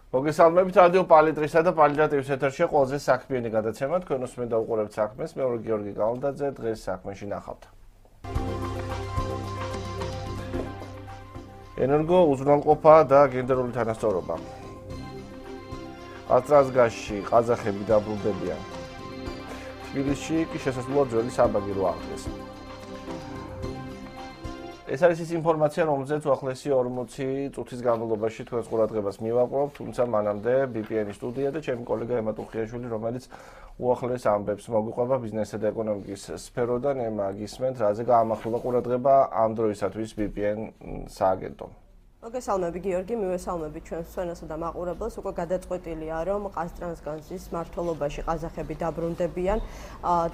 მოგესალმებით რადიო პალიტრისა და პალიტატივის ეთერში ყველაზე საქმიანი გადაცემა თქვენ უსმენთ და უყურებთ საქმეს მე ვარ გიორგი გალანდაძე დღეს საქმეში ნახავთ ენერგო უზრუნველყოფა და გენდერული თანასწორობა აზრაზგაში ყაზახები დაბრუნდებიან თბილისში კი შესაძლოა ძველი საბაგირო აღდგეს ეს არის ის ინფორმაცია, რომელზეც უახლესი 40 წუთის განმავლობაში თქვენს ყურადღებას მივაყრობ, თუმცა მანამდე BPN-ის სტუდია და ჩემი კოლეგა ემა ტუხიაშვილი, რომელიც უახლეს ამბებს მოგვიყვება ბიზნესისა და ეკონომიკის სფეროდან, ემა გისმენთ, რაზე გაამახვილა ყურადღება ამ დროისათვის BPN სააგენტომ. მოგესალმები გიორგი, მივესალმები ჩვენს მსმენელს და მაყურებელს. უკვე გადაწყვეტილია, რომ ყაზტრანსგაზის მმართველობაში ყაზახები დაბრუნდებიან.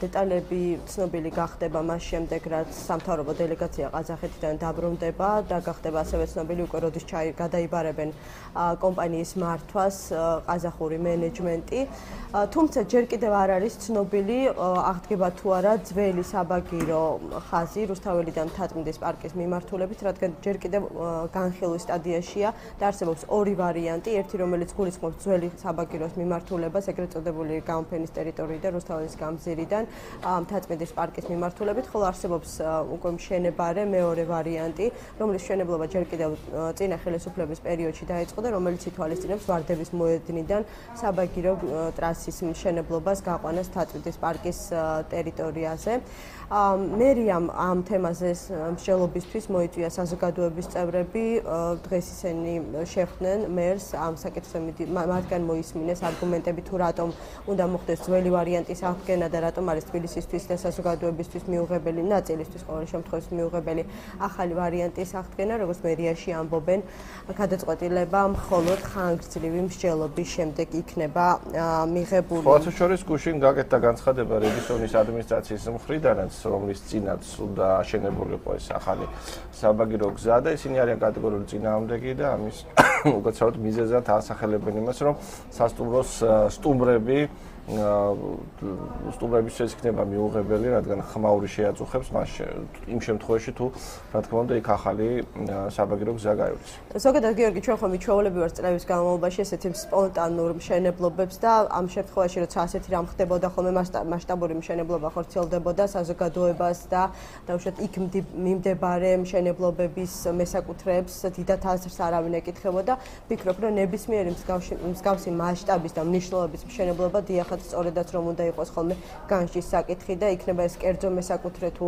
დეტალები ცნობილი გახდება მას შემდეგ, რაც სამთავრობო დელეგაცია ყაზახეთიდან დაბრუნდება და გახდება ასევე ცნობილი უკვე როდის გადაიბარებენ კომპანიის მართვას ყაზახური მენეჯმენტი. თუმცა ჯერ კიდევ არ არის ცნობილი აღდგება თუ არა ძველი საბაგირო ხაზი რუსთაველიდან მთაწმინდის პარკის მიმართულებით, რადგან ჯერ კიდევ განხილვის სტადიაშია და არსებობს ორი ვარიანტი, ერთი რომელიც გულისხმობს ძველი საბაგიროს მიმართულებას, ეგრეთ წოდებული გამოფენის ტერიტორიიდან, რუსთაველის გამზირიდან მთაწმინდის პარკის მიმართულებით, ხოლო არსებობს უკვე მშენებარე მეორე ვარიანტი, რომლის მშენებლობა ჯერ კიდევ წინა ხელისუფლების პერიოდში დაიწყო და რომელიც ითვალისწინებს ვარდების მოედნიდან საბაგირო ტრასის მშენებლობას გაყვანას მთაწმინდის პარკის ტერიტორიაზე. მერიამ ამ თემაზე მსჯელობისთვის მოიწვია საზოგადოების წევრები, დღეს ისინი შეხვდნენ მერს ამ საკითხზე მათგან მოისმინეს არგუმენტები თუ რატომ უნდა მოხდეს ძველი ვარიანტის აღდგენა და რატომ არის თბილისისთვის და საზოგადოებისთვის მიუღებელი ნაწილისთვის ყოველ შემთხვევაში მიუღებელი ახალი ვარიანტის აღდგენა, როგორც მერიაში ამბობენ, გადაწყვეტილება მხოლოდ ხანგრძლივი მსჯელობის შემდეგ იქნება მიღებული. ყოველთვის შორის გუშინ გაკეთდა განცხადება რეგიონის ადმინისტრაციის მხრიდანაც, რომლის წინაც უნდა აშენებული იყო ეს ახალი საბაგირო გზა და ისინი არიან კატეგორიული წინააღმდეგი და ამის უკაცრავად მიზეზად ასახელებენ იმას, რომ სასტუმროს სტუმრების ეს იქნება მიუღებელი, რადგან ხმაური შეაწუხებს მას იმ შემთხვევაში თუ რა თქმა უნდა იქ ახალი საბაგირო გზა გაივლის. ზოგადად გიორგი, ჩვენ ხომ მიჩვეულები ვართ წლების განმავლობაში ესეთი სპონტანურ მშენებლობებს და ამ შემთხვევაში როცა ასეთი რამ ხდებოდა, ხოლმე მასშტაბური მშენებლობა ხორციელდებოდა საზოგადოებას და უშუალოდ იქ მიმდებარე მშენებლობების მესაკუთრეებს დიდად აზრს არავინ ეკითხებოდა. ვფიქრობ, რომ ნებისმიერი მსგავსი მასშტაბის და მნიშვნელობის მშენებლობა დიახ სწორედაც რომ უნდა იყოს ხოლმე განშის საკითხი და იქნება ეს კერძო მესაკუთრე თუ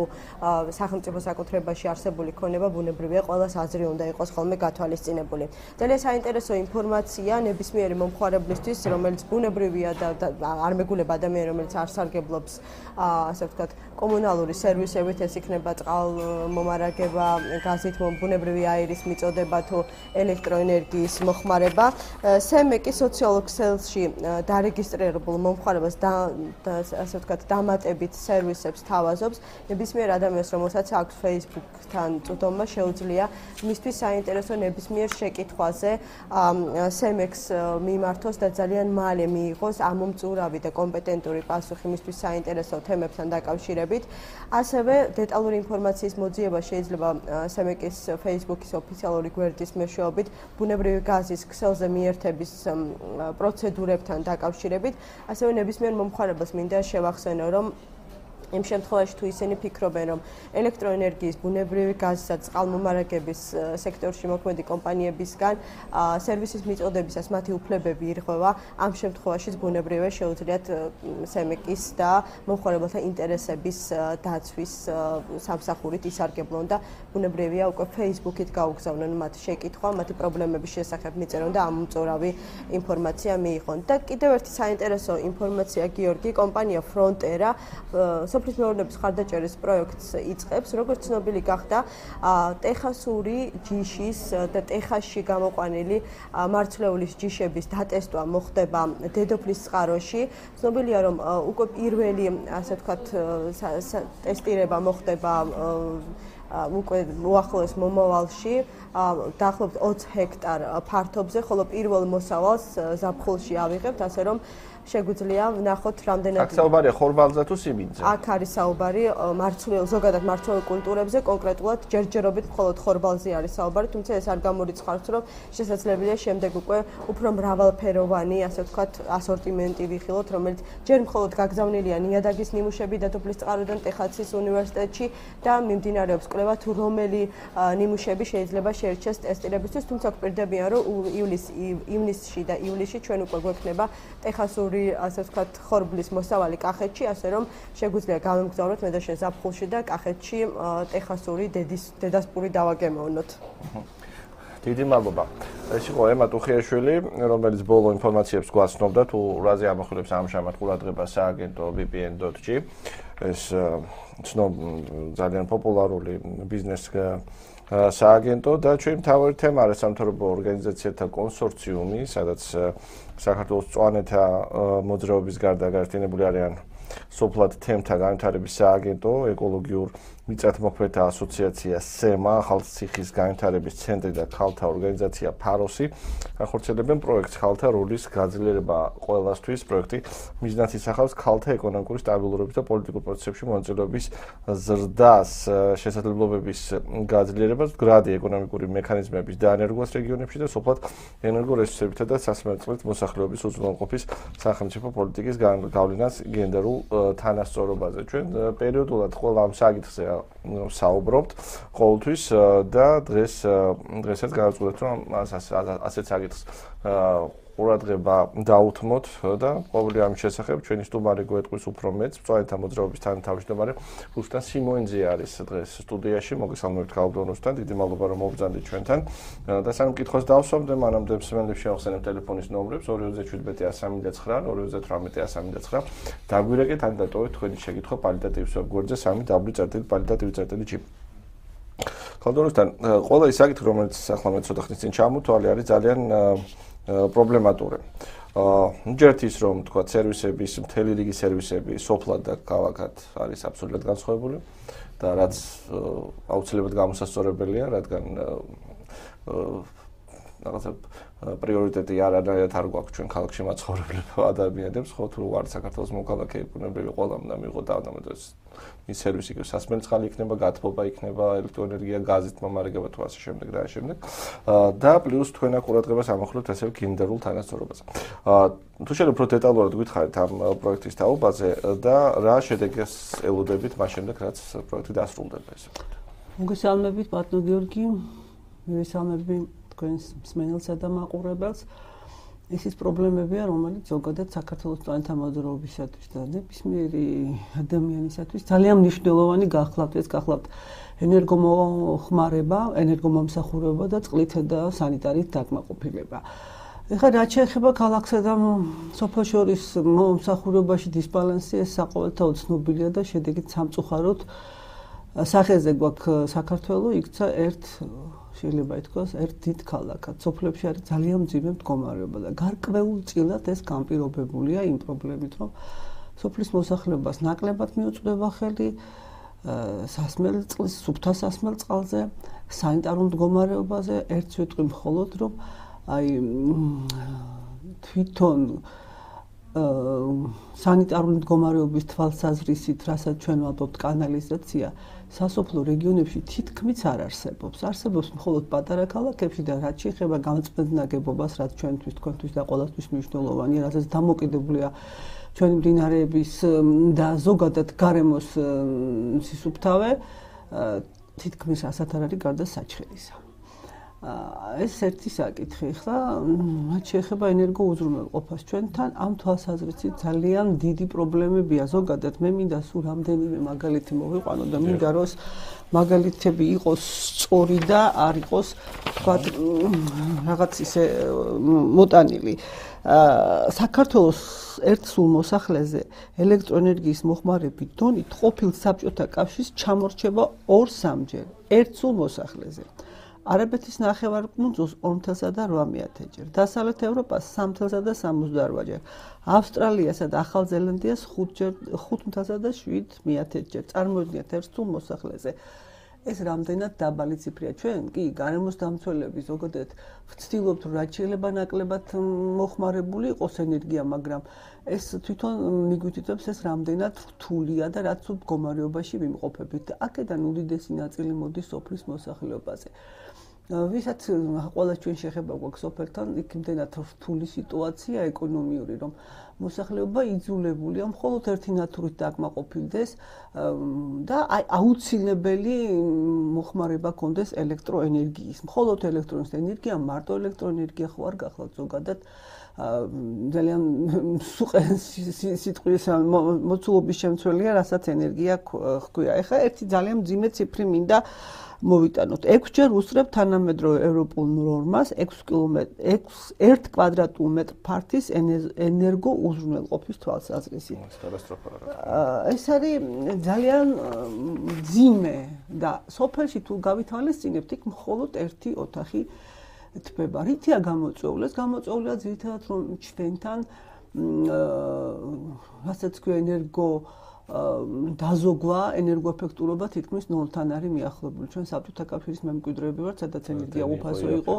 სახელმწიფო საკუთრებაში არსებული ქონება ბუნებრივია ყველას აზრი უნდა იყოს ხოლმე გათვალისწინებული. ძალიან საინტერესო ინფორმაცია ნებისმიერი მომხმარებლისთვის, რომელიც ბუნებრივია და არ მეგულება ადამიანი, რომელიც არ სარგებლობს ასე ვთქვათ კომუნალური სერვისებით, ეს იქნება წყალმომარაგება, გაზით ბუნებრივი აირის მიწოდება თუ ელექტროენერგიის მოხმარება. სემეკი სოციალურ ქსელში დარეგისტრირებულ მომხმარებას ასე ვთქვათ დამატებით სერვისებს თავაზობს. ნებისმიერ ადამიანს, რომელსაც აქვს Facebook-თან წვდომა, შეუძლია მისთვის საინტერესო ნებისმიერ შეკითხვაზე სემექს მიმართოს და ძალიან მალე მიიღოს ამომწურავი და კომპეტენტური პასუხი მისთვის საინტერესო თემებთან დაკავშირებით. ასევე დეტალური ინფორმაციის მოძიება შეიძლება სემეკის Facebook-ის ოფიციალური გვერდის მეშვეობით ბუნებრივი გაზის ქსელზე მიერთების პროცედურებთან დაკავშირებით. ასევე ნებისმიერ მომხმარებელს მინდა შევახსენო, რომ იმ შემთხვევაში თუ ისინი ფიქრობენ, რომ ელექტროენერგიის, ბუნებრივი გაზისა, წყალმომარაგების სექტორში მოქმედი კომპანიებისგან სერვისის მიწოდებისას მათი უფლებები ირღვევა, ამ შემთხვევაშიც ბუნებრივია შეუძლიათ სემეკის და მომხმარებელთა ინტერესების დაცვის სამსახურით ისარგებლონ და ბუნებრივია უკვე Facebook-ით გაუგზავნონ მათ შეკითხვა, მათი პრობლემების შესახებ მიწერონ და ამომწურავი ინფორმაცია მიიღონ. და კიდევ ერთი საინტერესო ინფორმაცია გიორგი, კომპანია Frontera სოფლის მეურნეობის ხარდაჭერის პროექტს იწყებს, როგორც ცნობილი გახდა ტეხასური ჯიშის და ტეხასში გამოყვანილი მარცვლეულის ჯიშების დატესტვა მოხდება დედოფლის წყაროში. ცნობილია, რომ უკვე პირველი, ასე ვთქვათ, ტესტირება მოხდება უკვე უახლოეს მომავალში, დაახლოებით 20 ჰექტარ ფართობზე, ხოლო პირველ მოსავალს ზაფხულში ავიღებთ, ასე რომ შეგვიძლია ვნახოთ რამდენად აქ საუბარია ხორბალზე თუ სიმინძე? აქ არის საუბარი ზოგადად მარცვლეულ კულტურებზე, კონკრეტულად ჯერჯერობით მხოლოდ ხორბალზე არის საუბარი, თუმცა ეს არ გამორიცხავს, რომ შესაძლებელია შემდეგ უკვე უფრო მრავალფეროვანი, ასე ვთქვათ, ასორტიმენტი ვიხილოთ, რომელიც ჯერ მხოლოდ გაგზავნილია ნიადაგის ნიმუშები დედოფლისწყაროდან ტეხასის უნივერსიტეტში და მიმდინარეობს კვლევა თუ რომელი ნიმუშები შეიძლება შეირჩეს ტესტირებისთვის, თუმცა გვპირდებიან, რომ ივნისში და ივლისში ჩვენ უკვე გვექნება ტეხასური, ასე ვთქვათ, ხორბლის მოსავალი კახეთში, ასე რომ შეგვიძლია გავემგზავროთ მე და შენ ზაფხულში და კახეთში ტეხასური დედასპური დავაგემოვნოთ. დიდი მადლობა. ეს იყო ემა ტუხიაშვილი, რომელიც ბოლო ინფორმაციებს გვაცნობდა თუ რაზე ამახვილებს ამჟამად ყურადღებას სააგენტო VPN.g. ეს ძალიან პოპულარული ბიზნეს სააგენტო და ჩვენი მთავარი თემა არის სამთავრობო ორგანიზაციათა კონსორციუმი, სადაც საქართველოს მწვანეთა მოძრაობის გარდა გაერთიანებული არიან სოფლად თემთა განვითარების სააგენტო, ეკოლოგიურ მიწათმოქმედთა ასოციაცია SEMA, ხალხის განვითარების ცენტრი და ქალთა ორგანიზაცია PAROS-ი ახორციელებენ პროექტს ქალთა როლის გაძლიერება ყველასთვის. პროექტი მიზნად ისახავს ქალთა ეკონომიკური სტაბილურობის და პოლიტიკურ პროცესებში მონაწილეობის ზრდას, შესაძლებლობების გაძლიერებას, მდგრადი ეკონომიკური მექანიზმების დანერგვას რეგიონებში და სოფლად ენერგორესურსებითა და სასმელწილით მოსახლეობის უზრუნველყოფის სახელმწიფო პოლიტიკის გავლენას გენდერულ თანასწორობაზე. ჩვენ პერიოდულად ყველა ამ საკითხზე საუბრობთ ყოველთვის და დღესაც გავაწყვეტეთ, რომ ასეთ საკითხს ყურადღება დაუთმოთ და ყოველი ამის შესახებ ჩვენი სტუმარი გვეტყვის უფრო მეც. მწვანეთა მოძრაობის თანათავმჯდომარე რუსტან სიმოინძე არის დღეს სტუდიაში. მოგესალმებით ქალბატონოსთან. დიდი მადლობა რომ მობრძანდით ჩვენთან. და სანამ კითხვას დავსვამდე, მანამდე მსმენელებს შევახსენებ ტელეფონის ნომრებს 217-139, 218-139. დაგვირეკეთ ან დატოვეთ თქვენი შეკითხვა პალიტატივის ვებგვერდზე 3w.palitativi.g. ქალბატონოსთან, ყველა ის საკითხი, რომელიც ახლა მე ცოტა ხნის წინ ჩამოთვალე, არის ძალიან პრობლემატური. ჯერთ ის რომ თქვა სერვისების, მთელი რიგი სერვისები სოფლად და ქალაქად არის აბსოლუტურად განსხვავებული და რაც აუცილებლად გამოსასწორებელია, რადგან რაღაცა პრიორიტეტი არანაირად არ გვაქვს ჩვენ ქალაქში მაცხოვრებელ ადამიანებს, ხო თუ არ საქართველოს მოქალაქე იქნები ყველამ და მიიღო დაავადებაც ის სერვისი კი სასმელწყალი იქნება, გათბობა იქნება, ელექტროენერგია, გაზით მომარაგება თუ ასე შემდეგ და ასე შემდეგ. და პლუს თქვენ ყურადღებას ამახვილებთ ასევე გენდერულ თანასწორობაზე. თუ შეიძლება უფრო დეტალურად გითხარით ამ პროექტის თაობაზე და რა შედეგს ელოდებით მას შემდეგ, რაც პროექტი დასრულდება ესე. მოგესალმებით ბატონო გიორგი, მივესალმები თქვენს მსმენელსა და მაყურებელს. ეს ის პრობლემებია, რომელიც ზოგადად საქართველოს მწვანეთა მოძრაობისათვის და ნებისმიერი ადამიანისათვის ძალიან მნიშვნელოვანი გახლავთ. ეს გახლავთ ენერგომოხმარება, ენერგომომსახურება და წყლით და სანიტარით დაკმაყოფილება. ეხლა რაც შეეხება ქალაქსა და სოფელს შორის მომსახურებაში დისბალანსი, ეს საყოველთაოდ ცნობილია და შედეგით სამწუხაროდ სახეზე გვაქვს საქართველო იქცა შეიძლება ითქვას ერთ დიდ ქალაქად. სოფლებში არის ძალიან მძიმე მდგომარეობა და გარკვეულწილად ეს განპირობებულია იმ პრობლემით, რომ სოფლის მოსახლეობას ნაკლებად მიუწვდება ხელი სასმელწყლის, სუფთა სასმელწყალზე, სანიტარულ მდგომარეობაზე, ერთ ვიტყვი მხოლოდ, რომ აი თვითონ სანიტარული მდგომარეობის თვალსაზრისით, რასაც ჩვენ ვამბობთ კანალიზაცია, სასოფლო რეგიონებში თითქმის არ არსებობს. არსებობს მხოლოდ პატარა ქალაქებში და რაც შეეხება გამწმედ ნაგებობას, რაც ჩვენთვის, თქვენთვის და ყველასთვის მნიშვნელოვანია, რასაც დამოკიდებულია ჩვენი მდინარეების და ზოგადად გარემოს სისუფთავე, თითქმის ასათ არ არის გარდა საჩხერისა. ეს ერთი საკითხი. ხლა რაც შეეხება ენერგოუზრუნველყოფას ჩვენთან ამ თვალსაზრისით ძალიან დიდი პრობლემებია. ზოგადად მე მინდა სულ რამდენიმე მაგალითი მოვიყვანო და მინდა რომ მაგალითები იყოს სწორი და არ იყოს თქვათ რაღაც ისე მოტანილი. საქართველოს ერთ სულ მოსახლეზე ელექტროენერგიის მოხმარების დონით ყოფილ საბჭოთა კავშირს ჩამორჩება 2-3ჯერ ერთ სულ მოსახლეზე. არაბეთის ნახევარკუნძულს 48 ჯერ, დასავლეთ ევროპას 3.68 ჯერ, ავსტრალიასა და ახალ ზელანდიას 5.7 ჯერ. წარმოიდგინეთ ერთ სულ მოსახლეზე ეს რამდენად დაბალი ციფრია. ჩვენ კი გარემოს დამცველები ზოგადად ვცდილობთ, რომ რაც შეიძლება ნაკლებად მოხმარებული იყოს ენერგია, მაგრამ ეს თვითონ მიგვითითებს ეს რამდენად რთულია და რაც მდგომარეობაში ვიმყოფებით. აქედან უდიდესი ნაწილი მოდის სოფლის მოსახლეობაზე. ვისაც ყველა ჩვენ შეხება გვაქვს სოფელთან, იქ იმდენად რთული სიტუაცია ეკონომიური, რომ მოსახლეობა იძულებულია მხოლოდ ერთი ნატურით დაკმაყოფილდეს და აუცილებელი მოხმარება კონდეს ელექტროენერგიის. მხოლოდ ელექტროენერგია, მარტო ელექტროენერგია ხო არ გახლავთ ზოგადად ძალიან სიტყვის მოცულობის შემცველია, რასაც ენერგია ჰქვია. ეხლა ერთი ძალიან მძიმე ციფრი მინდა მოვიტანოთ. 6 ჯერ უსწრებ თანამედროვე ევროპულ ნორმას 1 კვადრატულ ფართის ენერგო უზრუნველყოფის თვალსაზრისით. ეს არის ძალიან მძიმე და სოფელში თუ გავითვალისწინებთ, იქ მხოლოდ ერთი ოთახი თბება. რითია გამოწვეულეს? გამოწვეულია ძირითადად რომ ჩვენთან რასაც ქვია ენერგო დაზოგვა, ენერგოეფექტურობა თითქმის ნოლთან არის მიახლოებული. ჩვენ საბჭოთა კავშირის მემკვიდრეები ვართ, სადაც ენერგია უფასო იყო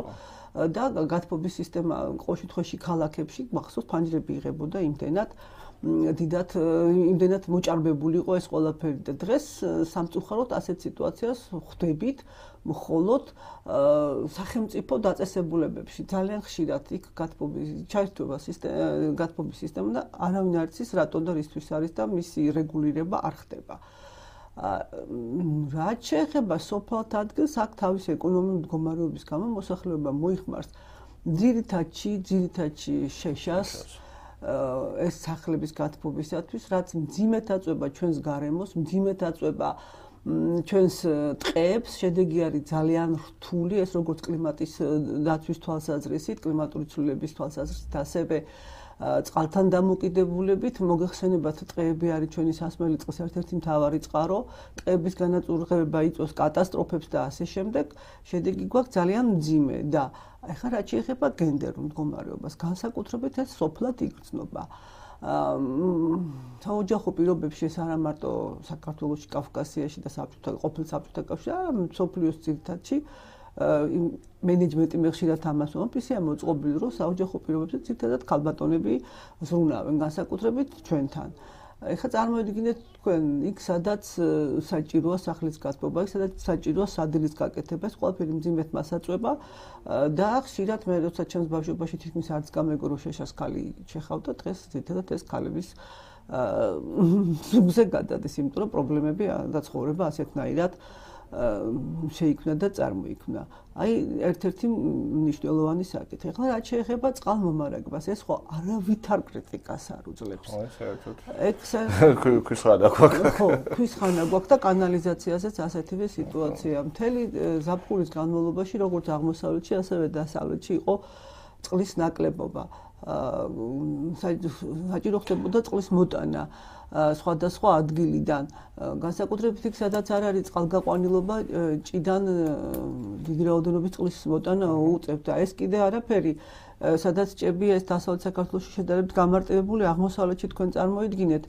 და გათბობის სისტემა ყოველ შემთხვევაში ქალაქებში მახსოვს ფანჯრები იღებოდა იმდენად იმდენად მოჭარბებული იყო ეს ყველაფერი და დღეს სამწუხაროდ ასეთ სიტუაციას ხვდებით მხოლოდ სახელმწიფო დაწესებულებებში. ძალიან ხშირად იქ გათბობის სისტემა და არავინ არ იცის რატო და რისთვის არის და მისი რეგულირება არ ხდება. რაც შეეხება სოფლად ადგილს, აქ თავის ეკონომიკური მდგომარეობის გამო მოსახლეობა მოიხმარს ძირითადში შეშას ეს სახლების გათბობისათვის, რაც მძიმედ აწვება ჩვენს გარემოს, მძიმედ აწვება ჩვენს ტყეებს, შედეგი არის ძალიან რთული, ეს როგორც კლიმატის დაცვის თვალსაზრისით, კლიმატური ცვლილებების თვალსაზრისით, ასევე წყალთან დამოკიდებულებით. მოგეხსენებათ, ტყეები არის ჩვენი სასმელი წყლის ერთ-ერთი მთავარი წყარო, ტყეების განაწურღება იწვევს კატასტროფებს და ასე შემდეგ. შედეგი გვაქვს ძალიან მძიმე და ეხლა რაც შეეხება გენდერულ მდგომარეობას, განსაკუთრებით ეს სოფლად იგრძნობა. საოჯახო პირობებში ეს არა მარტო საქართველოში, კავკასიაში და ყოფილ საბჭოთა კავშირში, არამედ მსოფლიოს ძირითადში მენეჯმენტი ხშირად ამას ვამბობს, ისეა მოწყობილი, რომ საოჯახო პირობებში ძირითადად ქალბატონები ზრუნავენ, განსაკუთრებით ჩვენთან. ეხლა წარმოიდგინეთ თქვენ იქ სადაც საჭიროა სახლის გათბობა, იქ სადაც საჭიროა სადილის გაკეთება, ეს ყველაფერი მძიმედ მას აწვება და ხშირად მე როცა ჩემს ბავშვობაში თითქმის არც გამეგო რომ შეშას ქალი შეხავდა, დღეს ძირითადად ეს ქალების ზურგზე გადადის, იმიტომ რომ პრობლემები და ცხოვრება ასეთნაირად შეიქმნა და წარმოიქმნა. აი ერთ-ერთი მნიშვნელოვანი საკითხი. ეხლა რაც შეეხება წყალმომარაგებას, ეს ხო არავითარ კრიტიკას არ უძლებს. ქვის ხანა გვაქვს. ხო, ქვის ხანა გვაქვს და კანალიზაციაზეც ასეთივე სიტუაცია. მთელი ზაფხულის განმავლობაში, როგორც აღმოსავლეთში, ასევე დასავლეთში იყო წყლის ნაკლებობა. საჭირო ხდებოდა წყლის მოტანა სხვადასხვა ადგილიდან. განსაკუთრებით იქ, სადაც არ არის წყალგაყვანილობა, ჭიდან დიდი რაოდენობის წყლის მოტანა უწევდა. ეს კიდე არაფერი, სადაც ჭებია ეს დასავლეთ საქართველოში შედარებით გამარტივებული, აღმოსავლეთში თქვენ წარმოიდგინეთ.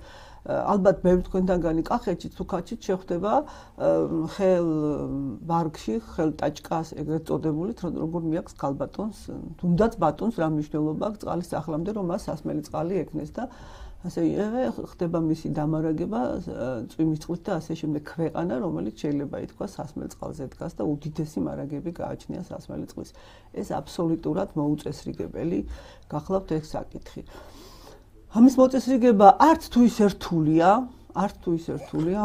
ალბათ ბევრი თქვენთანგანი კახეთში, თუქაჩით შეხვდება ხელ ვარგში, ხელ ტაჭკას ეგრეთ წოდებული, როგორ მიაქვს ქალბატონს, თუნდაც ბატონს რა მნიშვნელობა აქვს წყალის ახლამდე, რომ მას სასმელი წყალი ექნეს და ასე ხდება მისი დამარაგება წვიმის წყლით და ასე შემდეგ. ქვეყანა, რომელიც შეიძლება ითქვას სასმელ წყალზე დგას და უდიდესი მარაგები გააჩნია სასმელი წყლის. ეს აბსოლუტურად მოუწესრიგებელი გახლავთ ეს საკითხი. ამის მოწესრიგება არც თუ ის რთულია,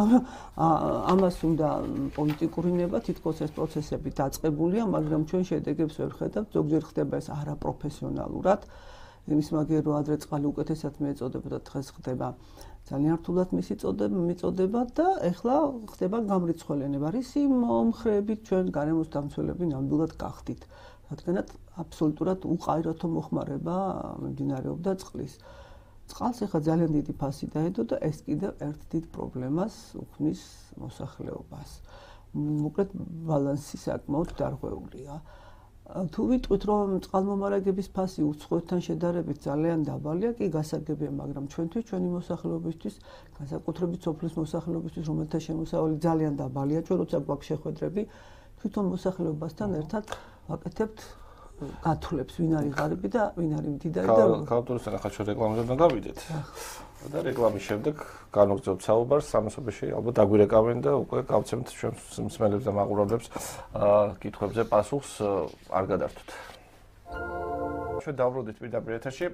ამას უნდა პოლიტიკური ნება, თითქოს ეს პროცესები დაწყებულია, მაგრამ ჩვენ შედეგებს ვერ ხედავთ, ზოგჯერ ხდება ეს არაპროფესიონალურად. იმის მაგერ რომ ადრე წყალი უკეთესად მიეწოდებოდა, დღეს ხდება ძალიან რთულად მისი მიწოდება და ეხლა ხდება გამრიცხველენება. რისი მომხრეებით ჩვენ გარემოს დამცველები ნამდვილად გახდით, რადგანაც აბსოლუტურად უყაიროთო მოხმარება მიმდინარეობდა წყლის. წყალს ეხლა ძალიან დიდი ფასი დაედო და ეს კიდევ ერთ დიდ პრობლემას უქმნის მოსახლეობას. მოკლედ ბალანსი საკმაოდ დარღვეულია. თუ ვიტყვით რომ წყალმომარაგების ფასი უცხოეთთან შედარებით ძალიან დაბალია, კი გასაგებია, მაგრამ ჩვენთვის ჩვენი მოსახლეობისთვის, განსაკუთრებით სოფლის მოსახლეობისთვის, რომელთა შემოსავალი ძალიან დაბალია, ჩვენ როცა გვაქვს შეხვედრები, თვითონ მოსახლეობასთან ერთად ვაკეთებთ გათვლებს, ვინ არის ღარიბი და ვინ არის მდიდარი და კალთურისთან ახლა ჩვენ რეკლამაზე გავიდეთ. და რეკლამის შემდეგ განვგრძობთ საუბარს, სამესობაში ალბათ დაგვირეკავენ და უკვე გავცემთ ჩვენს მსმენელებს და მაყურებლებს კითხვებზე პასუხს არ გადართოთ. ჩვენ დავბრუნდით პირდაპირ ეთერში.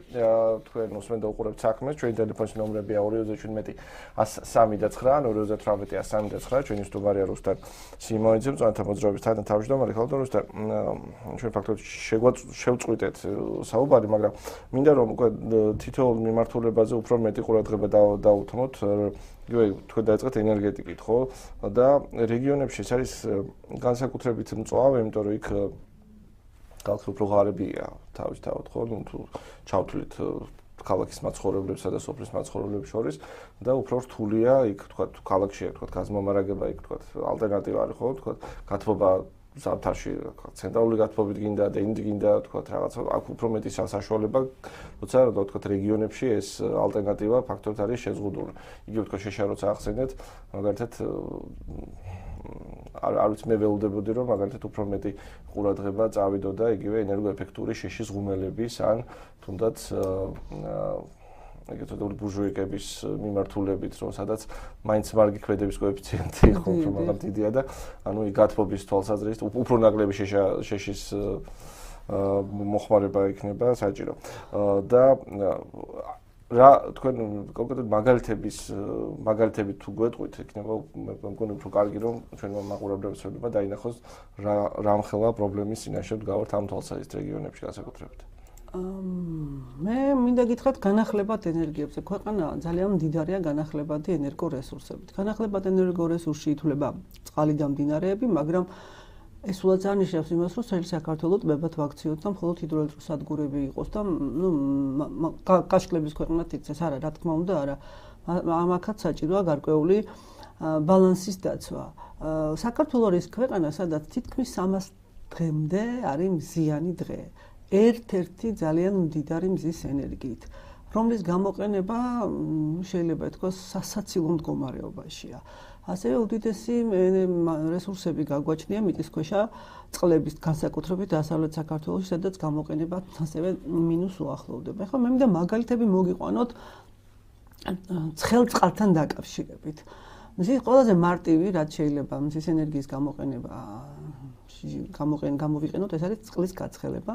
თქვენ უსმენთ და უყურებთ საქმეს. ჩვენი ტელეფონის ნომრებია 217 103 და 9, 218 103 და 9. ჩვენი სტუმარია რუსტან სიმონიძე, მწვანეთა მოძრაობის თანათავმჯდომარე. ხალხო რუსტან, ჩვენ ფაქტობრივად შევწყვიტეთ საუბარი, მაგრამ მინდა რომ უკვე თითოეულ მიმართულებაზე უფრო მეტი ყურადღება დავუთმოთ. იგივე თქვენ დაიწყეთ ენერგეტიკით, ხო? და რეგიონებში ეს არის განსაკუთრებით მწვავე, იმიტომ რომ იქ ხალხი უფრო ღარიბია თავისთავად, ხო? ნუ თუ ჩავთვლით ქალაქის მაცხოვრებლებსა და სოფლის მაცხოვრებლებს შორის და უფრო რთულია იქ თქვა თუ ქალაქშია თქვა გაზმომარაგება, იქ თქვა ალტერნატივა არის, ხო? თქვა გათბობა ზამთარში ცენტრალური გათბობით გინდა და ინდი გინდა თქვა რაღაცა აქ უფრო მეტი საშუალება, როცა თქვა რეგიონებში ეს ალტერნატივა ფაქტობრივად არის შეზღუდული. იგივე თქვა შეშა როცა ახსენეთ, მაგალითად არ ვიცი მე ველოდებოდი რომ მაგალითად უფრო მეტი ყურადღება წავიდოდა იგივე ენერგოეფექტური შეშის ღუმელების ან თუნდაც ეგეთი ბურჟუიკების მიმართულებით რომ სადაც მაინც მარგი ქმედების კოეფიციენტი ხო უფრო მაგარ დიდია და ანუ გათბობის თვალსაზრისით უფრო ნაკლები შეშის მოხმარება იქნება საჭირო და რა თქვენ კონკრეტულად მაგალითები თუ გვეტყვით, იქნება მე მგონი უფრო კარგი რომ ჩვენმა მაყურებლებს შეიძლება დაინახოს რა მხელა პრობლემის წინაშე დგავართ ამ თვალსაზრისით რეგიონებში განსაკუთრებით. მე მინდა გითხრათ განახლებად ენერგიებზე. ქვეყანა ძალიან მდიდარია განახლებადი ენერგორესურსებით. განახლებად ენერგორესურსში ითვლება წყალი და მდინარეები, მაგრამ ეს სულად არ ნიშნავს იმას, რომ მთელი საქართველო ტბებად ვაქციოთ და მხოლოდ ჰიდროელექტროსადგურები იყოს და კაშკლების ქვეყნად იქცეს. არა, რა თქმა უნდა, არა. ამასაც საჭიროა გარკვეული ბალანსის დაცვა. საქართველო არის ქვეყანა, სადაც თითქმის 300 დღემდე არის მზიანი დღე. ერთ-ერთი ძალიან მდიდარი მზის ენერგიით, რომლის გამოყენება შეიძლება ითქვას სასაცილო მდგომარეობაშია. ასევე უდიდესი რესურსები გაგვაჩნია მიწისქვეშა წყლების განსაკუთრებით დასავლეთ საქართველოში, სადაც გამოყენება ასევე მინუს უახლოვდება. ახლა მე მინდა მაგალითები მოგიყვანოთ ცხელ წყალთან დაკავშირებით. მზის ყველაზე მარტივი, რაც შეიძლება მზის ენერგიის გამოვიყენოთ, ეს არის წყლის გაცხელება,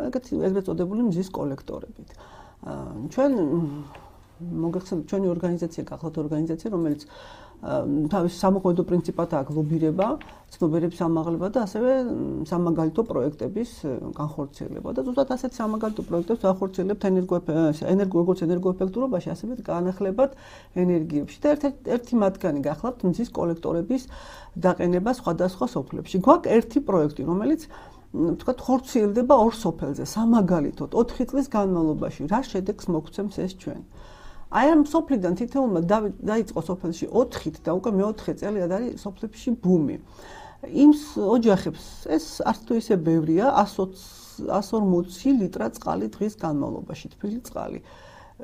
ეგრეთ წოდებული მზის კოლექტორებით. ჩვენ მოგეხსენებათ ჩვენი ორგანიზაცია, გახლავთ ორგანიზაცია, რომელიც თავის სამოქმედო პრინციპად აქვს ლობირება, ცნობიერების ამაღლება და ასევე სამაგალითო პროექტების განხორციელება და ზუსტად ასეთ სამაგალითო პროექტებს ვახორციელებთ როგორც ენერგოეფექტურობაში, ასევე განახლებად ენერგიებში და ერთი მათგანი გახლავთ მზის კოლექტორების დაყენება სხვადასხვა სოფლებში. გვაქვს ერთი პროექტი, რომელიც თქვათ ხორციელდება ორ სოფელზე, სამაგალითოდ 4 წლის განმავლობაში. რა შედეგს მოგცემს ეს ჩვენ? აი ამ სოფლიდან თითოეულმა დაიწყო სოფელში 4-ით და უკვე მე-4 წელია არის სოფლებში ბუმი. იმ ოჯახებს ეს არც თუ ისე ბევრია, 140 ლიტრა წყალი დღის განმავლობაში, თბილი წყალი.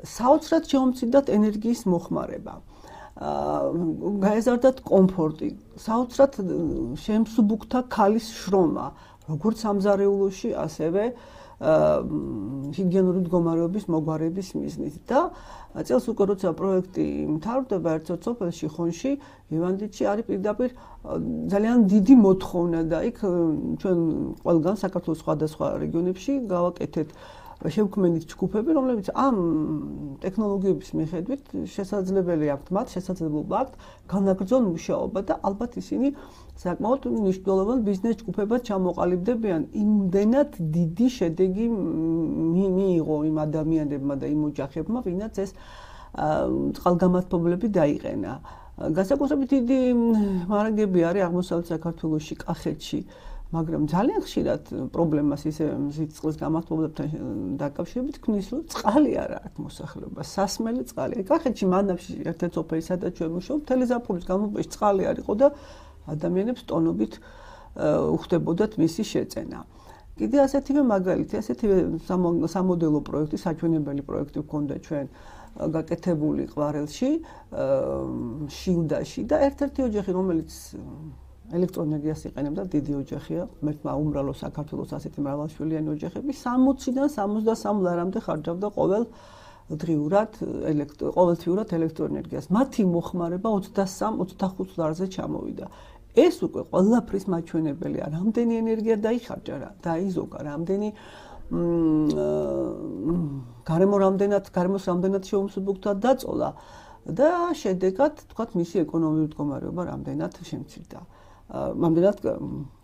საოცრად შეუმცირდათ ენერგიის მოხმარება. გაეზარდათ კომფორტი, საოცრად შემსუბუქდა ქალის შრომა, როგორც სამზარეულოში, ასევე ჰიგიენური მდგომარეობის მოგვარების მიზნით და წელს უკვე როცა პროექტი მთავრდება ერთ-ერთ სოფელში ხონში, ივანდიჩი არის პირდაპირ ძალიან დიდი მოთხოვნა და იქ ჩვენ ყველგან საქართველოს სხვადასხვა რეგიონებში გავაკეთეთ შევქმნით ჯგუფები, რომლებიც ამ ტექნოლოგიების მიხედვით შესაძლებელი აქვთ მათ, შესაძლებლობა აქვთ განაგრძონ მუშაობა და ალბათ ისინი საკმაოდ მნიშვნელოვან ბიზნეს ჯგუფებად ჩამოყალიბდებიან. იმდენად დიდი შედეგი მიიღო იმ ადამიანებმა და იმ ოჯახებმა, ვინაც ეს წყალგამათბობლები დაიყენა. განსაკუთრებით დიდი მარაგები არის აღმოსავლეთ საქართველოში, კახეთში. მაგრამ ძალიან ხშირად პრობლემას ისე მზის წყლის გამართლებასთან დაკავშირებით ქმნის, რომ წყალი არ აქვს მოსახლეობას, სასმელი წყალი. კახეთში მანავში ერთ-ერთ სოფელი, სადაც ჩვენ ვმუშაობთ, მთელი ზაფხულის განმავლობაში წყალი არ იყო და ადამიანებს ტონობით უხდებოდათ მისი შეწენა. კიდე ასეთივე მაგალითი, ასეთივე სამოდელო პროექტი, საჩვენებელი პროექტი გქონდა ჩვენ გაკეთებული ყვარელში, შილდაში და ერთ-ერთი ოჯახი, რომელიც ელექტროენერგიას იყენებდა, დიდი ოჯახია, მერტმა უმრავლო საქართველოს ასეთი მრავალშვილიანი ოჯახები 60-დან 73 ლარამდე ხარჯავდა ყოველთვიურად ელექტროენერგიას. მათი მოხმარება 23-25 ლარზე ჩამოვიდა. ეს უკვე ყველაფრის მაჩვენებელია, რამდენი ენერგია დაიხარჯა, დაიზოგა, რამდენი გარემოს რამდენად შეუმსუბუქდა დაწოლა და შედეგად, თქვათ, მისი ეკონომიური მდგომარეობა რამდენად შემცირდა. რამდენად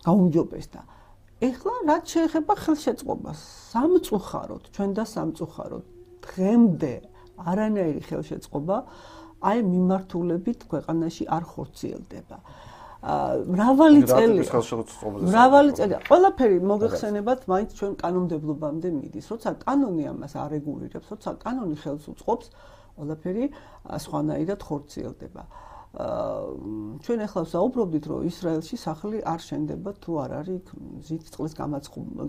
გაუმჯობესდა. ეხლა რაც შეეხება ხელშეწყობას, სამწუხაროდ, ჩვენ და სამწუხაროდ, დღემდე არანაირი ხელშეწყობა აი მიმართულებით ქვეყანაში არ ხორციელდება. მრავალი წელი ყველაფერი მოგეხსენებათ, მაინც ჩვენ კანონმდებლობამდე მიდის. როცა კანონი ამას არეგულირებს, როცა კანონი ხელს უწყობს, ყველაფერი სხვანაირად ხორციელდება. ჩვენ ახლა ვსაუბრობდით, რომ ისრაელში სახლი არ შენდება თუ არ არის მზით წყლის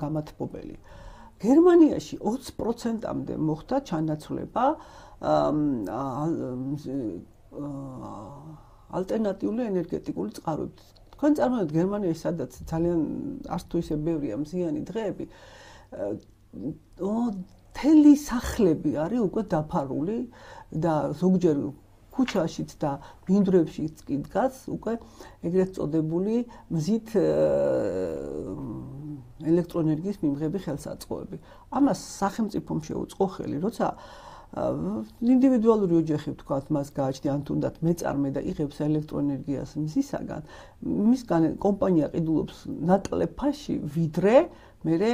გამათბობელი. გერმანიაში 20%-მდე მოხდა ჩანაცვლება ალტერნატიული ენერგეტიკული წყაროებით. თქვენ წარმოიდგინეთ გერმანიაში, სადაც ძალიან არც თუ ისე ბევრია მზიანი დღეები, მთელი სახლები არის უკვე დაფარული და ზოგჯერ ქუჩაშიც და მინდვრებშიც კი დგას უკვე ეგრეთ წოდებული მზით ელექტროენერგიის მიმღები ხელსაწყოები. ამას სახელმწიფომ შეუწყო ხელი, როცა ინდივიდუალური ოჯახი ვთქვათ, მას გააჩნია ან თუნდაც მეწარმე და იღებს ელექტროენერგიას მზისაგან, მისგან კომპანია ყიდულობს ნაკლებ ფასში, ვიდრე მერე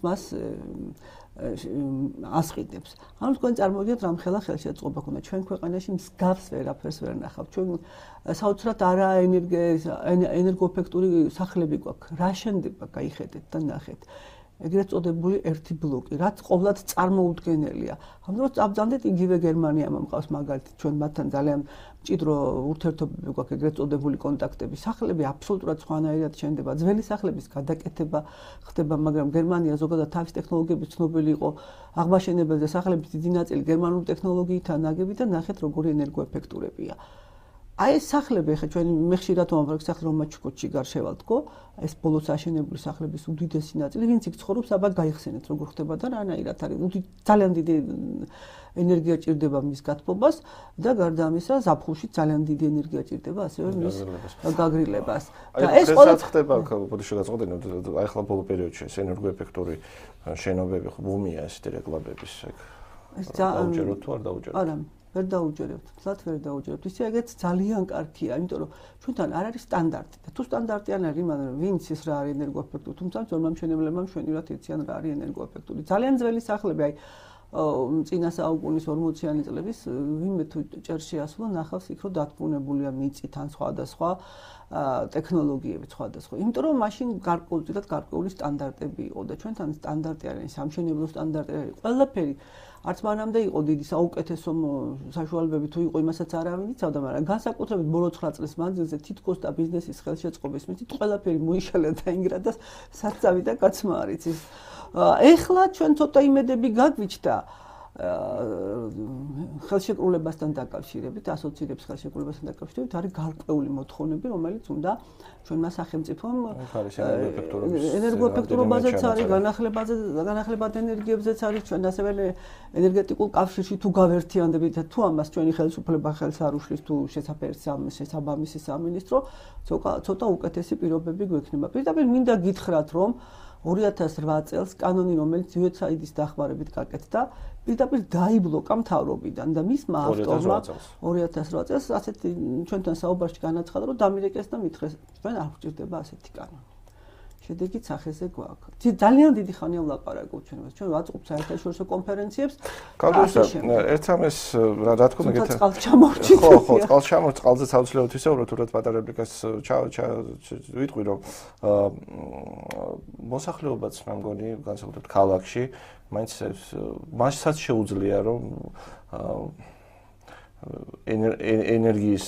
მას ასყიდებს. ანუ თქვენ წარმოვიდგინეთ, რამხელა ხელშეწყობა ქონდა. ჩვენ ქვეყანაში მსგავს ვერაფერს ვერ ნახავთ. ჩვენ საოცრად არა ენერგოეფექტური სახლები გვაქვს. რა შენდება, გაიხედეთ და ნახეთ. ეგრეთ წოდებული ერთი ბლოკი, რაც ყოვლად წარმოუდგენელია. ამ დროს წაბძანდეთ იგივე გერმანია მომყავს მაგალითად, ჩვენ მათთან ძალიან მჭიდრო ურთიერთობები გვაქვს, ეგრეთ წოდებული კონტაქტები. სახლები აბსოლუტურად სხვანაირად შენდება. ძველი სახლების გადაკეთება ხდება, მაგრამ გერმანია ზოგადად თავის ტექნოლოგიებით ცნობილი იყო. აღმაშენებელზე სახლების დიდი ნაწილი გერმანული ტექნოლოგიითაა ნაგები და ნახეთ როგორი ენერგოეფექტურებია. აი ეს სახლები, ხა ჩვენ მე ხშირად ვამბობ, სახლი რომ მაჩუკოჩი გარშევალთქო, ეს ბოლოს აშენებული სახლების უდიდესი ნაწილი, ვინც იქ ცხოვრობს, აბა გაიხსენეთ როგორ ხდება და რანაირად არის. ძალიან დიდი ენერგია ჭირდება მის გათბობას და გარდა ამისა, ზაფხულში ძალიან დიდი ენერგია ჭირდება ასევე მის გაგრილებას. და ეს ყველაც ხდება, ბოდი შეგაწყვეტინოთ, აი ახლა ბოლო პერიოდში ეს ენერგოეფექტური შენობები ბუმია ესეთი რეკლამების ეგ. ეს დაუჯეროთ თუ არ დაუჯეროთ? არა. ვერ დაუჯერებთ, თლათ ვერ დაუჯერებთ. ისე ეგეც ძალიან კარგია, იმიტომ რომ ჩვენთან არ არის სტანდარტი და თუ სტანდარტი არ არის, მაგრამ ვინც ის რა არის ენერგოეფექტური, თუმცა ძველ მშენებლებმა მშვენივრად იციან რა არის ენერგოეფექტური. ძალიან ძველი სახლები, აი წინა საუკუნის 40-იანი წლების ვინმე თუ ჭერში ასულა, ნახავს იქ რომ დათბუნებულია მიწით ან სხვადასხვა ტექნოლოგიებით სხვადასხვა. იმიტომ რომ მაშინ გარკვეულწილად გარკვეული სტანდარტები იყო და ჩვენთან სტანდარტი არის, სამშენებლო სტანდარტი არის, ყველაფერი არც მანამდე იყო დიდი საუკეთესო საშუალებები თუ იყო იმასაც არავინ იცავდა, მაგრამ განსაკუთრებით ბოლო 9 წლის მანძილზე თითქოს და ბიზნესის ხელშეწყობის მიზნით ყველაფერი მოიშალა და ინგრა და საწავი და კაცმა არ იცის. ეხლა ჩვენ ცოტა იმედები გაგვიჩნდა ხელშეკრულებასთან დაკავშირებით, ასოცირებს ხელშეკრულებასთან დაკავშირებით არის გარკვეული მოთხოვნები, რომელიც უნდა ჩვენმა სახელმწიფომ ენერგოეფექტურობაზეც არის, განახლებად ენერგიებზეც არის, ჩვენ ასევე ენერგეტიკულ კავშირში თუ გავერთიანდებით და თუ ამას ჩვენი ხელისუფლება ხელს არ უშლის თუ შესაბამისი სამინისტრო, ცოტა უკეთესი პირობები გვექნება. პირდაპირ მინდა გითხრათ, რომ 2008 წელს კანონი, რომელიც USAID-ის დახმარებით გაკეთდა, პირდაპირ დაიბლოკა მთავრობიდან და მისმა ავტორმა 2008 წელს ასეთი ჩვენთან საუბარში განაცხადა, რომ დამირეკეს და მითხრეს, ჩვენ არ გვჭირდება ასეთი კანონი. შედეგი სახეზე გვაქვს. ძალიან დიდი ხანია ვლაპარაკობ ჩვენ ვაწყობთ საერთაშორისო კონფერენციებს. ერთამეს რა თქმა უნდა, წყალჩამორჩით. ხო, წყალზეც აუცილებლად ვისაუბროთ, თორემ პატარა რეპლიკას ვიტყვი, რომ მოსახლეობაც მე მგონი, განსაკუთრებით ქალაქში, მაინცაც შეუძლია, რომ ენერგიის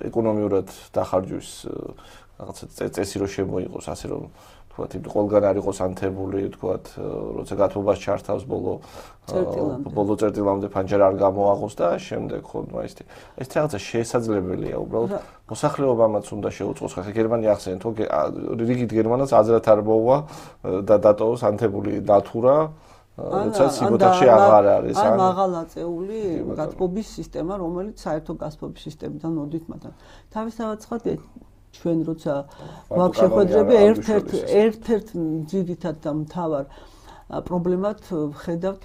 ეკონომიურად დახარჯვის რაღაცა წესი რო შემოიღოს, ასე რომ თუ თქვათ, ყველგან არ იყოს ანთებული, თქვათ, როცა გათბობას ჩართავს ბოლო წერტილამდე ფანჯარა არ გამოაღოს და შემდეგ ხო ეს რაღაცა შესაძლებელია უბრალოდ მოსახლეობამაც უნდა შეუწყოს. ხა გერმანია ახსენეთ, თო რიგით გერმანას აზრად არ მოვა და დატოვოს ანთებული ნატურა, როცა სიბოთახში აღარ არის. ან მაღალაწეული გათბობის სისტემა, რომელიც საერთო გათბობის სისტემიდან მოდით მაგრამ თავისთავად სხვა ჩვენ როცა გვაქვს შეხვედრები ერთ-ერთ ძირითად და მთავარ პრობლემად ხედავთ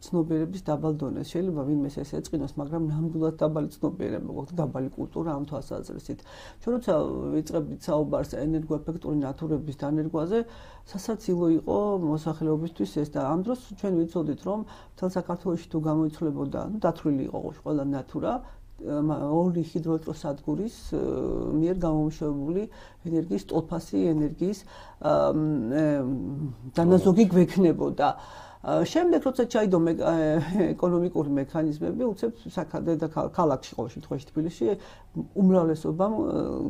ცნობიერების დაბალ დონეს. შეიძლება ვინმეს ეს ეწყინოს, მაგრამ ნამდვილად დაბალი ცნობიერება გვაქვს, დაბალი კულტურა ამ თვალსაზრისით. ჩვენ როცა ვიწყებდით საუბარს ენერგოეფექტური ნატურების დანერგვაზე, სასაცილო იყო მოსახლეობისთვის ეს და ამ დროს ჩვენ ვიცოდით, რომ მთელ საქართველოში თუ გამოიცვლებოდა, დათვლილი იყო ყველა ნატურა, ორი ჰიდროელექტროსადგურის მიერ გამომუშავებული ენერგიის ტოლფასი ენერგიის დანაზოგი გვექნებოდა. შემდეგ როცა ჩაიდო ეკონომიკური მექანიზმები, უცებ ქალაქში ყოველ შემთხვევაში თბილისში უმრავლესობამ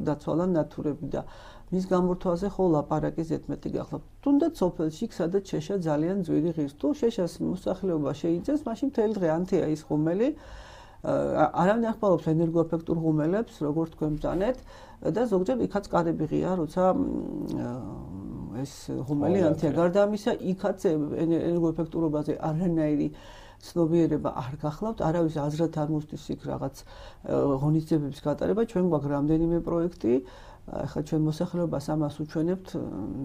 დაცვალა ნატურები და მის გამორთვაზე ხო ლაპარაკი ზედმეტი გახლავთ. თუნდაც სოფელში, სადაც შეშა ძალიან ძვირი ღირს. თუ შეშას მოსახლეობა შეიძენს, მაშინ მთელი დღე ანთია ის ღუმელი. არავინ არ ხმალობს ენერგოეფექტურ ღუმელებს, როგორც თქვენ ბრძანეთ და ზოგჯერ იქაც კარები ღია, როცა ეს ღუმელი ანთია. გარდა ამისა, იქაც ენერგოეფექტურობაზე არანაირი ცნობიერება არ გახლავთ, არავის აზრად არ მოსდის იქ რაღაც ღონისძიებების გატარება. ჩვენ გვაქვს რამდენიმე პროექტი, ახლა ჩვენ მოსახლეობას ამას უჩვენებთ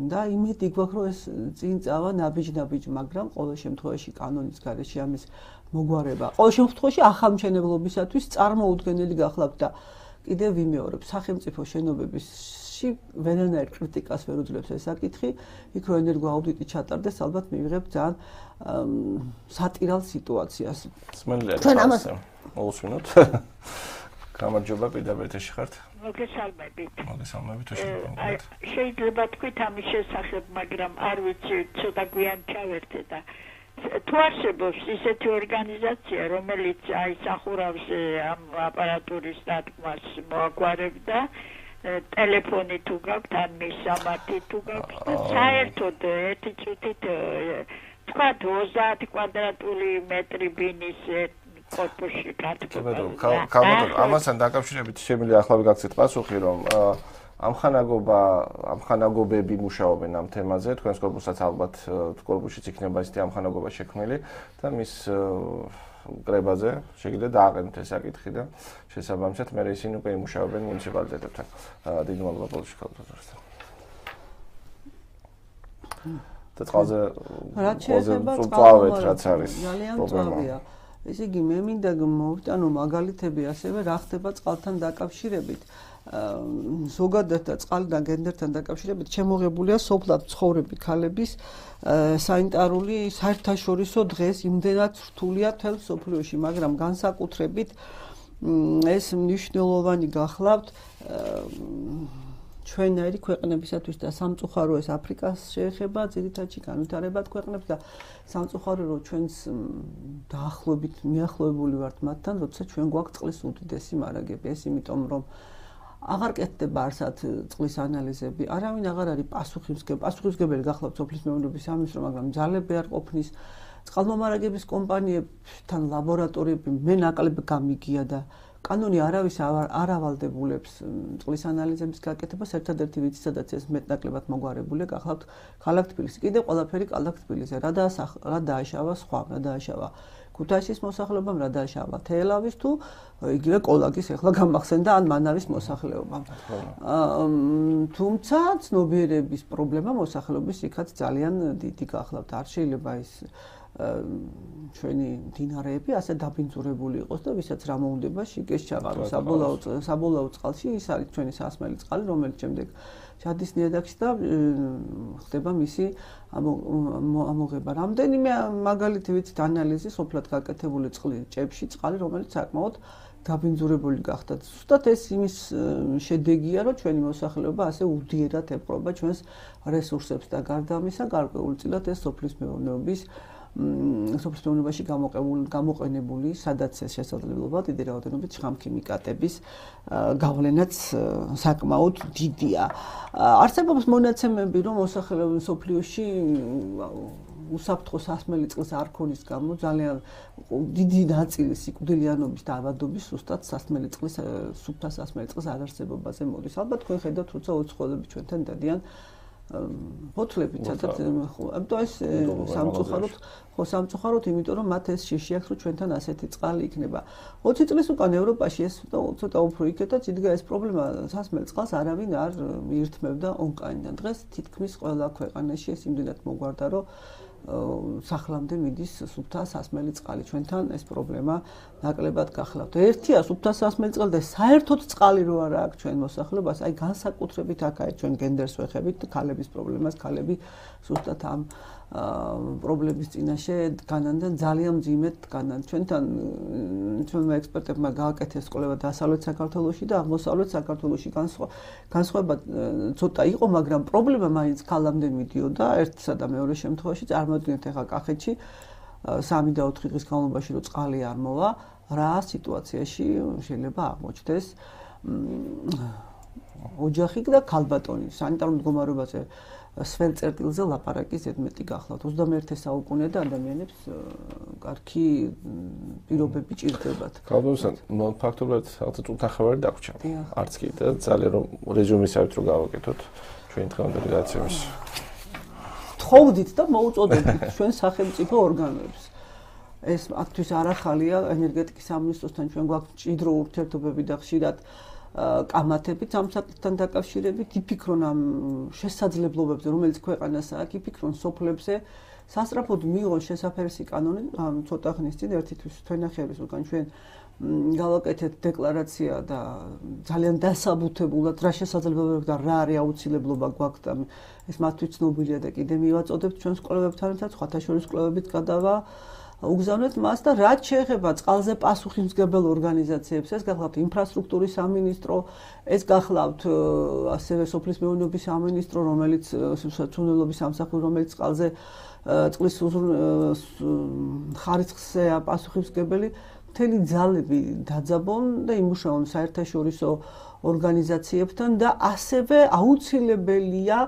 და იმედი გვაქვს, რომ ეს წინ წავა ნაბიჯ-ნაბიჯ, მაგრამ ყოველ შემთხვევაში კანონის გარეშე ამის მოგვარება. ყოველ შემთხვევაში ახალმშენებლობისათვის წარმოუდგენელი გახლავთ და კიდევ ვიმეორებ, სახელმწიფო შენობებისში ვერანაირ კრიტიკას ვერ უძლებს ეს საკითხი, იქ რო ენერგოაუდიტი ჩატარდეს, ალბათ მივიღებთ ძალიან სატირალ სიტუაციას. ჩვენ ამას მოვუსმინოთ. გამარჯობა, პირდაპირ ეთერში ხართ. მოგესალმებით. მოგესალმებით, შეიძლება თქვით ამის შესახებ, მაგრამ არ ვიცი, ცოტა გვიან ჩავერთე და თუ არსებობს ისეთი ორგანიზაცია, რომელიც ახურავს ამ აპარატურის დათქმას მოაგვარებდა, ტელეფონი თუ გაქვთ, ან მისამართი თუ გაქვთ, საერთოდ ერთი წუთით თქვათ 30 კვადრატული მეტრი ბინის კორპუსში გათბობა. ამასთან დაკავშირებით შემიძლია ახლა ვიგაქცეთ პასუხი, რომ ამხანაგობები მუშაობენ ამ თემაზე, თქვენს კორპუსაც ალბათ კორპუსშიც იქნება ისეთი ამხანაგობა შექმნილი და მის კრებაზე შეგიძლიათ დააყენოთ ეს საკითხი და შესაბამისად მე ისინი უკვე იმუშაობენ მუნიციპალიტეტებთან. დიდი მადლობა ბოლოში ქალბატონებთან. და წყალზე წვავეთ რაც არის პრობლემა. ესე იგი მე მინდა მოვიტანო მაგალითები ასევე რა ხდება წყალთან დაკავშირებით. ზოგადად და წყალთან გენდერთან დაკავშირებით შემოღებულია სოფლად ცხოვრები ქალების სანიტარული საერთაშორისო დღეს იმდენად რთულია თელ სოფლიოში, მაგრამ განსაკუთრებით ეს მნიშვნელოვანი გახლავთ ჩვენაირი ქვეყნებისათვის და სამწუხარო ეს აფრიკას შეეხება, ძირითადში განვითარებად ქვეყნებს და სამწუხარო რომ ჩვენს დაახლოებით მიახლოებული ვართ მათთან, როცა ჩვენ გვაქვს წყლის უდიდესი მარაგები. ეს იმიტომ რომ აღარ კეთდება არსად წყლის ანალიზები, არავინ აღარ არის პასუხისმგებელი გახლავთ სოფლის მეურნეობის სამინისტრო, მაგრამ ძალები არ ყოფნის წყალმომარაგების კომპანიებთან ლაბორატორიები მე ნაკლებ გამიგია და კანონი არავის არ ავალდებულებს წყლის ანალიზების გაკეთებას, ერთადერთი ვიცი, სადაც ეს მეტნაკლებად მოგვარებულია, გახლავთ ქალაქ თბილისში. კიდევ ყველაფერი ქალაქ თბილისზე. რა დააშავა სხვა, რა დააშავა ქუთაისის მოსახლეობამ, რა დააშავა თელავის თუ იგივე კოლაგის ეხლა გამახსენდა ან მანავის მოსახლეობამ. თუმცა ცნობიერების პრობლემა მოსახლეობის იქაც ძალიან დიდი გახლავთ. არ შეიძლება ის ჩვენი მდინარეები ასე დაბინძურებული იყოს და ვისაც რა მოუნდება შიგეს ჩაყაროს საბოლოო წყალში ის არის ჩვენი სასმელი წყალი, რომელიც შემდეგ ჩადის ნიადაგში და ხდება მისი ამოღება. რამდენიმე მაგალითი ვიცით ანალიზი სოფლად გაკეთებული ჭებში წყალი, რომელიც საკმაოდ დაბინძურებული გახდა. ზუსტად ეს იმის შედეგია, რომ ჩვენი მოსახლეობა ასე უდიერად ეპყრობა ჩვენს რესურსებს და გარდა ამისა, გარკვეულწილად ეს სოფლის მეურნეობის სოფლის მეურნეობაში გამოყენებული, სადაც ეს შესაძლებლობა დიდი რაოდენობით შხამქიმიკატების გავლენაც საკმაოდ დიდია. არსებობს მონაცემები, რომ მოსახლეობის სოფლიოში უსაფრთხო სასმელი წყლის არ ქონის გამო ძალიან დიდი ნაწილი სიკვდილიანობის და ავადობის ზუსტად სასმელი წყლის, სუფთა სასმელი წყლის არარსებობაზე მოდის. ალბათ თქვენ ხედავთ, როცა უცხოელები ჩვენთან დადიან ფოთლებით, სადაც ამიტომ ეს სამწუხაროდ, იმიტომ რომ მათ ეს შიში აქვს, რომ ჩვენთან ასეთი წყალი იქნება. 20 წლის უკან ევროპაში ეს ცოტა უფრო იქეთა, იდგა ეს პრობლემა სასმელ წყალს არავინ არ მიირთმევდა ონკაინიდან. დღეს თითქმის ყველა ქვეყანაში ეს იმდენად მოგვარდა, რომ სახლამდე მიდის სუფთა სასმელი წყალი. ჩვენთან ეს პრობლემა ნაკლებად გახლავთ. ერთია სუფთა სასმელი წყალი და საერთოდ წყალი რო არა აქვს ჩვენ მოსახლეობას, აი განსაკუთრებით აქაა ჩვენ გენდერს ვეხებით, ქალების პრობლემას, ქალები ზუსტად ამ პრობლემის წინაშე დგანან და ძალიან მძიმედ დგანან. ჩვენმა ექსპერტებმა გააკეთეს კვლევა დასავლეთ საქართველოში და აღმოსავლეთ საქართველოში განსხვავება ცოტა იყო, მაგრამ პრობლემა მაინც ქალამდე მიდიოდა ერთსა და მეორე შემთხვევაში. წარმოიდგინეთ ახლა კახეთში 3 და 4 დღის განმავლობაში რო წყალი არ მოვა, რა სიტუაციაში შეიძლება აღმოჩნდეს ოჯახი და ქალბატონი სანიტარულ მდგომარეობაზე სველ წერტილზე ლაპარაკი ზედმეტი გახლავთ. 21 საუკუნე და ადამიანებს კარგი პირობები ჭირდებათ. ქალბატონთან ფაქტობრივად ალბათ უთანხმოვანი დაგვრჩა. არც კი და ძალიან რომ რეზუმისავით რო გავაკეთოთ ჩვენი დღევანდელი გადაცემის. თხოვდით და მოუწოდებთ ჩვენ სახელმწიფო ორგანოებს. ეს აქთვის არ ახალია ენერგეტიკის სამინისტროსთან ჩვენ გვაქვს მჭიდრო ურთიერთობები და ხშირად კამათებით ამ საკითხთან დაკავშირებით იფიქრონ ამ შესაძლებლობებზე, რომელიც ქვეყანას აქვს, იფიქრონ სოფლებზე, სასწრაფოდ მიიღონ შესაფერისი კანონი, ცოტა ხნის წინ ერთთვის თვენახეების უკან ჩვენ გავაკეთეთ დეკლარაცია და ძალიან დასაბუთებულად რა შესაძლებლობები და რა არის აუცილებლობა გვაქვს და ეს მათთვის ცნობილია და კიდე მივაწოდებთ ჩვენს კვლევებთან ერთად, სხვათა შორის კვლევებით გადავა უგზავნეთ მას და რაც შეეხება წყალზე პასუხისმგებელ ორგანიზაციებს, ეს გახლავთ ინფრასტრუქტურის სამინისტრო, ეს გახლავთ ასევე სოფლის მეურნეობის სამინისტრო, რომელიც საცუნელობის სამსახური, რომელიც წყალზე წყლის ხარისხზეა პასუხისმგებელი, მთელი ძალები დაძაბონ და იმუშაონ საერთაშორისო ორგანიზაციებთან და ასევე აუცილებელია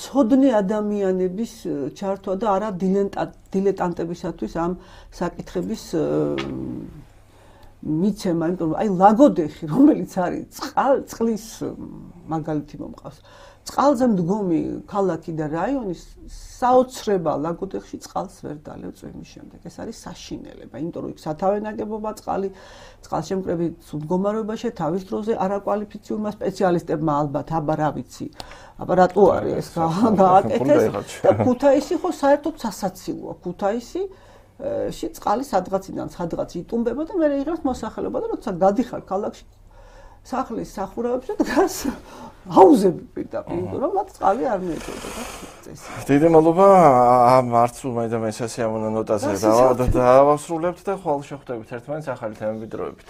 ცოდნი ადამიანების ჩართვა და არა დილეტანტებისათვის ამ საკითხების მიცემა, იმიტომ რომ აი ლაგოდეხი, რომელიც არის წყლის მაგალითი მომყავს. წყალზე მდგომი ქალაქი და რაიონი საოცრება ლაგოდეხში წყალს ვერ დალევს წვიმის შემდეგ. ეს არის საშინელება, იმიტომ რომ იქ სათავე ნაგებობა წყალშემკრები მდგომარეობაში თავის დროზე არაკვალიფიციურმა სპეციალისტებმა ალბათ აბა რა ვიცი, აპარატუარი ეს გააკეთეს და ქუთაისი ხო საერთოდ სასაცილოა. ქუთაისში წყალი სადღაციდან სადღაც იტუმბება და მე იღებს მოსახლეობა და როცა გადიხარ ქალაქში სახლის სახურავებში დგას აუზები პირდაპირ, იმიტომ რომ მათ წყალი არ მიეჭოდა წესი. დიდი მადლობა ამ არც უმაინდა მესასიამოვნო ნოტაზე დავასრულებთ და ხვალ შეხვდებით ერთმანეთს ახალი თემებით დროებით.